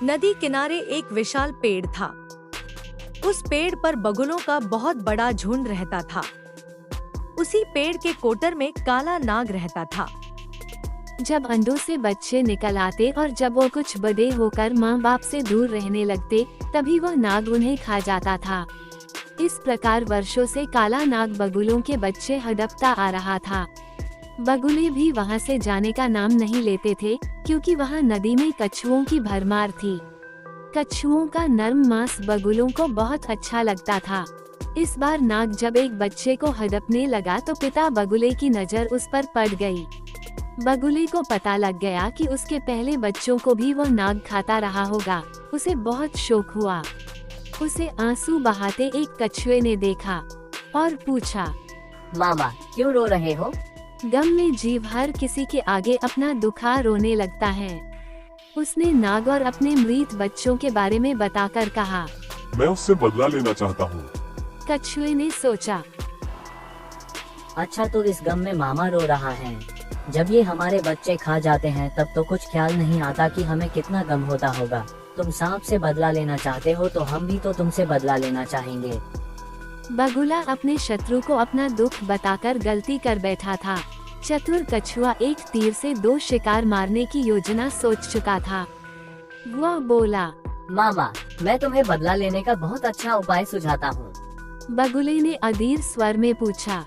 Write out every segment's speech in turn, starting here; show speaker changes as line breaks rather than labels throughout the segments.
नदी किनारे एक विशाल पेड़ था। उस पेड़ पर बगुलों का बहुत बड़ा झुंड रहता था। उसी पेड़ के कोटर में काला नाग रहता था।
जब अंडों से बच्चे निकल आते और जब वो कुछ बड़े होकर माँ बाप से दूर रहने लगते, तभी वह नाग उन्हें खा जाता था। इस प्रकार वर्षों से काला नाग बगुलों के बच्चे हड़पता आ रहा था। बगुले भी वहाँ से जाने का नाम नहीं लेते थे, क्योंकि वहाँ नदी में कछुओं की भरमार थी। कछुओं का नरम मांस बगुलों को बहुत अच्छा लगता था। इस बार नाग जब एक बच्चे को हड़पने लगा तो पिता बगुले की नज़र उस पर पड़ गई। बगुले को पता लग गया कि उसके पहले बच्चों को भी वो नाग खाता रहा होगा। उसे बहुत शौक हुआ। उसे आंसू बहाते एक कछुए ने देखा और पूछा,
मामा क्यों रो रहे हो?
गम में जीव हर किसी के आगे अपना दुखा रोने लगता है। उसने नाग और अपने मृत बच्चों के बारे में बताकर कहा,
मैं उससे बदला लेना चाहता हूँ।
कछुए ने सोचा,
अच्छा तो इस गम में मामा रो रहा है। जब ये हमारे बच्चे खा जाते हैं तब तो कुछ ख्याल नहीं आता कि हमें कितना गम होता होगा। तुम सांप से बदला लेना चाहते हो तो हम भी तो तुमसे बदला लेना चाहेंगे।
बगुला अपने शत्रु को अपना दुख बताकर गलती कर बैठा था। चतुर कछुआ एक तीर से 2 शिकार मारने की योजना सोच चुका था। वह बोला,
मामा मैं तुम्हें बदला लेने का बहुत अच्छा उपाय सुझाता हूँ।
बगुले ने अधीर स्वर में पूछा,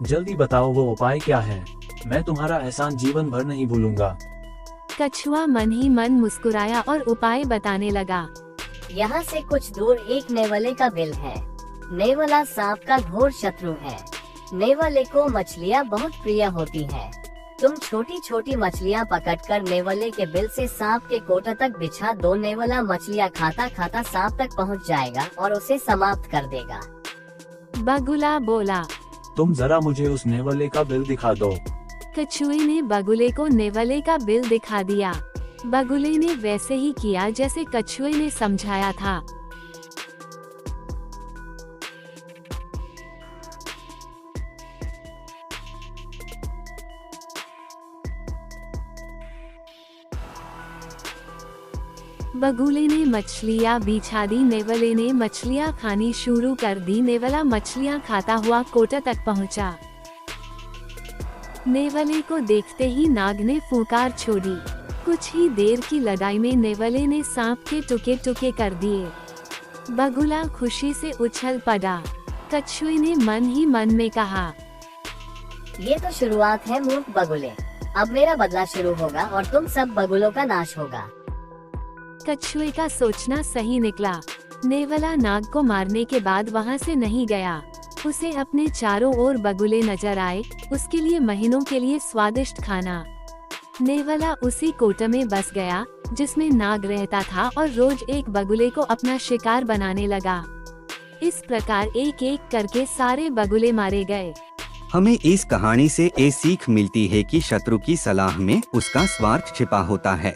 जल्दी बताओ वो उपाय क्या है। मैं तुम्हारा एहसान जीवन भर नहीं भूलूंगा।
कछुआ मन ही मन मुस्कुराया और उपाय बताने लगा।
यहाँ से कुछ दूर एक नेवले का बिल है। नेवला सांप का घोर शत्रु है। नेवले को मछलियाँ बहुत प्रिय होती हैं। तुम छोटी छोटी मछलियाँ पकड़कर नेवले के बिल से सांप के कोटा तक बिछा दो। नेवला मछलियाँ खाता खाता सांप तक पहुँच जाएगा और उसे समाप्त कर देगा।
बगुला बोला,
तुम जरा मुझे उस नेवले का बिल दिखा दो।
कछुए ने बगुले को नेवले का बिल दिखा दिया। बगुले ने वैसे ही किया जैसे कछुए ने समझाया था। बगुले ने मछलियाँ बिछा दी। नेवले ने मछलियाँ खानी शुरू कर दी। नेवला मछलियाँ खाता हुआ कोटा तक पहुँचा। नेवले को देखते ही नाग ने फुंकार छोड़ी। कुछ ही देर की लड़ाई में नेवले ने सांप के टुके टुके कर दिए। बगुला खुशी से उछल पड़ा। कछुए ने मन ही मन में कहा,
ये तो शुरुआत है मूर्ख बगुले। अब मेरा बदला शुरू होगा और तुम सब बगुलों का नाश होगा।
कछुए का सोचना सही निकला। नेवला नाग को मारने के बाद वहाँ से नहीं गया। उसे अपने चारों ओर बगुले नजर आए। उसके लिए महीनों के लिए स्वादिष्ट खाना। नेवला उसी कोटे में बस गया जिसमें नाग रहता था और रोज एक बगुले को अपना शिकार बनाने लगा। इस प्रकार एक एक करके सारे बगुले मारे गए।
हमें इस कहानी से ये सीख मिलती है कि शत्रु की सलाह में उसका स्वार्थ छिपा होता है।